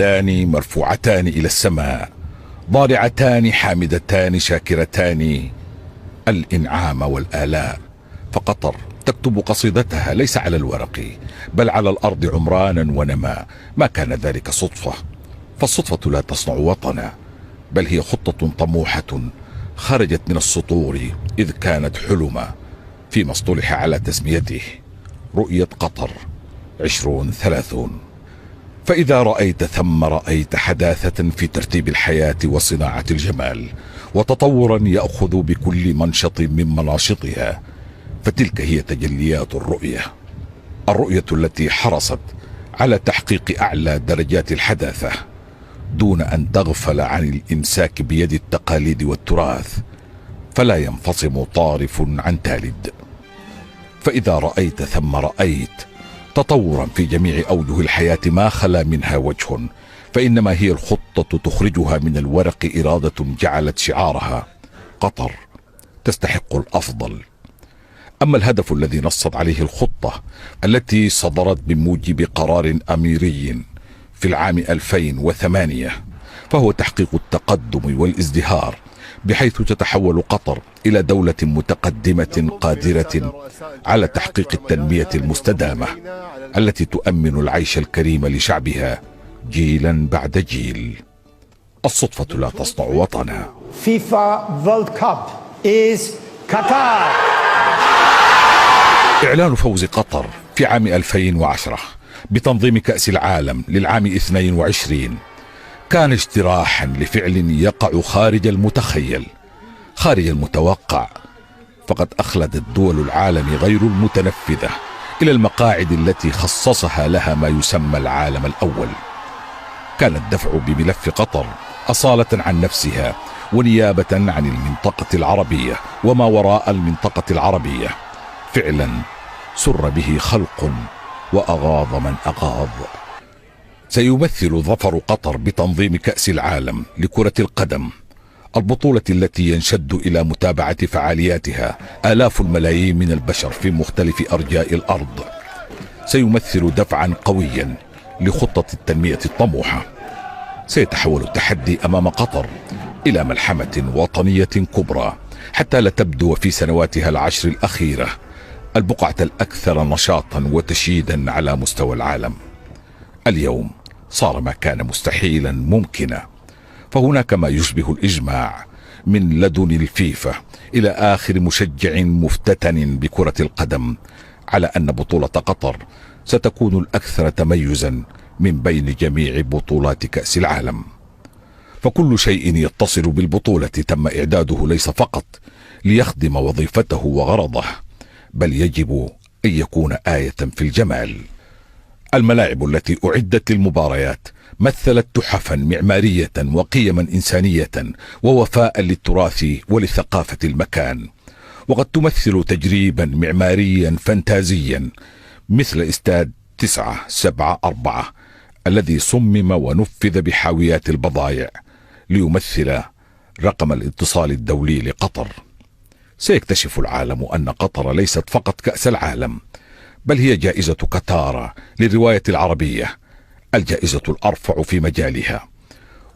يدان مرفوعتان إلى السماء ضارعتان حامدتان شاكرتان الإنعام والآلاء. فقطر تكتب قصيدتها ليس على الورق بل على الأرض عمرانا ونماء. ما كان ذلك صدفة، فالصدفة لا تصنع وطنا، بل هي خطة طموحة خرجت من السطور إذ كانت حلما، فيما اصطلح على تسميته رؤية قطر 2030. فإذا رأيت ثم رأيت حداثة في ترتيب الحياة وصناعة الجمال، وتطورا يأخذ بكل منشط من مناشطها، فتلك هي تجليات الرؤية التي حرصت على تحقيق أعلى درجات الحداثة دون أن تغفل عن الإمساك بيد التقاليد والتراث، فلا ينفصم طارف عن تالد. فإذا رأيت ثم رأيت تطورا في جميع أوجه الحياة ما خلا منها وجه، فإنما هي الخطة تخرجها من الورق إرادة جعلت شعارها قطر تستحق الأفضل. أما الهدف الذي نصت عليه الخطة التي صدرت بموجب قرار أميري في العام 2008، فهو تحقيق التقدم والازدهار، بحيث تتحول قطر إلى دولة متقدمة قادرة على تحقيق التنمية المستدامة التي تؤمن العيش الكريم لشعبها جيلا بعد جيل. الصدفة لا تصنع وطنا. FIFA World Cup is Qatar. إعلان فوز قطر في عام 2010 بتنظيم كأس العالم للعام 22 كان اجتراحا لفعل يقع خارج المتخيل، خارج المتوقع، فقد أخلدت دول العالم غير المتنفذة إلى المقاعد التي خصصها لها ما يسمى العالم الأول. كان الدفع بملف قطر أصالة عن نفسها ونيابة عن المنطقة العربية وما وراء المنطقة العربية، فعلا سر به خلق وأغاض من أغاض. سيمثل ظفر قطر بتنظيم كأس العالم لكرة القدم، البطولة التي ينشد إلى متابعة فعالياتها آلاف الملايين من البشر في مختلف أرجاء الأرض، سيمثل دفعا قويا لخطة التنمية الطموحة. سيتحول التحدي أمام قطر إلى ملحمة وطنية كبرى، حتى لا تبدو في سنواتها العشر الأخيرة البقعة الأكثر نشاطا وتشييدا على مستوى العالم. اليوم صار ما كان مستحيلا ممكنا، فهناك ما يشبه الإجماع من لدن الفيفا إلى آخر مشجع مفتتن بكرة القدم على أن بطولة قطر ستكون الأكثر تميزا من بين جميع بطولات كأس العالم. فكل شيء يتصل بالبطولة تم إعداده ليس فقط ليخدم وظيفته وغرضه، بل يجب أن يكون آية في الجمال. الملاعب التي أعدت للمباريات مثلت تحفا معمارية وقيما إنسانية ووفاء للتراث ولثقافة المكان، وقد تمثل تجريبا معماريا فانتازيا مثل استاد 974 الذي صمم ونفذ بحاويات البضائع ليمثل رقم الاتصال الدولي لقطر. سيكتشف العالم أن قطر ليست فقط كأس العالم، بل هي جائزة قطارة للرواية العربية، الجائزة الأرفع في مجالها.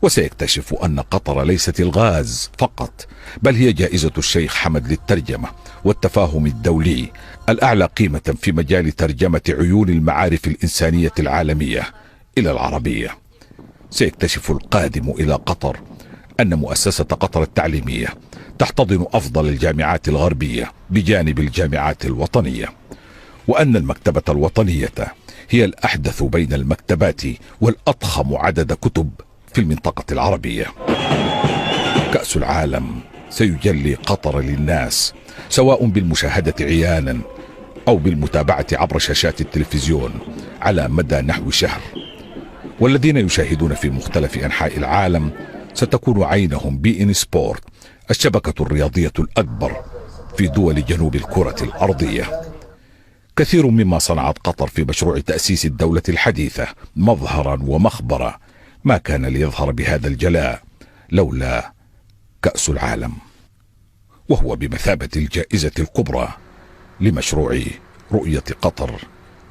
وسيكتشف أن قطر ليست الغاز فقط، بل هي جائزة الشيخ حمد للترجمة والتفاهم الدولي، الأعلى قيمة في مجال ترجمة عيون المعارف الإنسانية العالمية إلى العربية. سيكتشف القادم إلى قطر أن مؤسسة قطر التعليمية تحتضن أفضل الجامعات الغربية بجانب الجامعات الوطنية، وأن المكتبة الوطنية هي الأحدث بين المكتبات والأضخم عدد كتب في المنطقة العربية. كأس العالم سيجلي قطر للناس، سواء بالمشاهدة عيانا أو بالمتابعة عبر شاشات التلفزيون على مدى نحو شهر. والذين يشاهدون في مختلف أنحاء العالم ستكون عينهم بإن سبورت، الشبكة الرياضية الأكبر في دول جنوب الكرة الأرضية. كثير مما صنعت قطر في مشروع تأسيس الدولة الحديثة مظهرا ومخبرا ما كان ليظهر بهذا الجلاء لولا كأس العالم، وهو بمثابة الجائزة الكبرى لمشروع رؤية قطر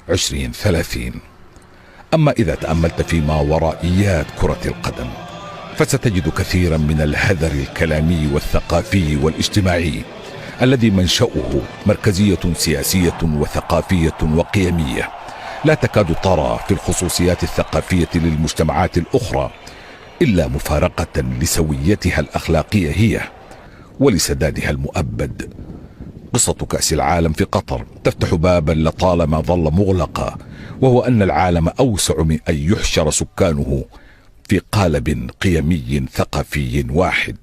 2030. أما إذا تأملت في ماورائيات كرة القدم فستجد كثيرا من الهذر الكلامي والثقافي والاجتماعي الذي منشأه مركزية سياسية وثقافية وقيمية لا تكاد ترى في الخصوصيات الثقافية للمجتمعات الأخرى إلا مفارقة لسويتها الأخلاقية هي ولسدادها المؤبد. قصة كأس العالم في قطر تفتح بابا لطالما ظل مغلقا، وهو أن العالم أوسع من أن يحشر سكانه في قالب قيمي ثقافي واحد،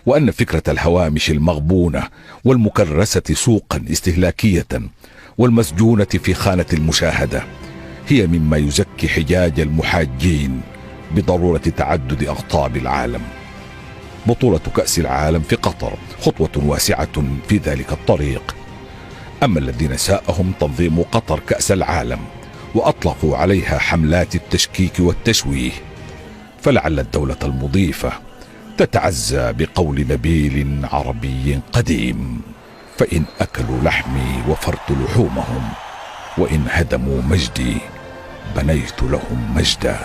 وأن فكرة الهوامش المغبونة والمكرسة سوقا استهلاكية والمسجونة في خانة المشاهدة هي مما يزكي حجاج المحاجين بضرورة تعدد أقطاب العالم. بطولة كأس العالم في قطر خطوة واسعة في ذلك الطريق. أما الذين ساءهم تنظيم قطر كأس العالم وأطلقوا عليها حملات التشكيك والتشويه، فلعل الدولة المضيفة تتعزى بقول نبيل عربي قديم: فإن أكلوا لحمي وفرت لحومهم، وإن هدموا مجدي بنيت لهم مجدا.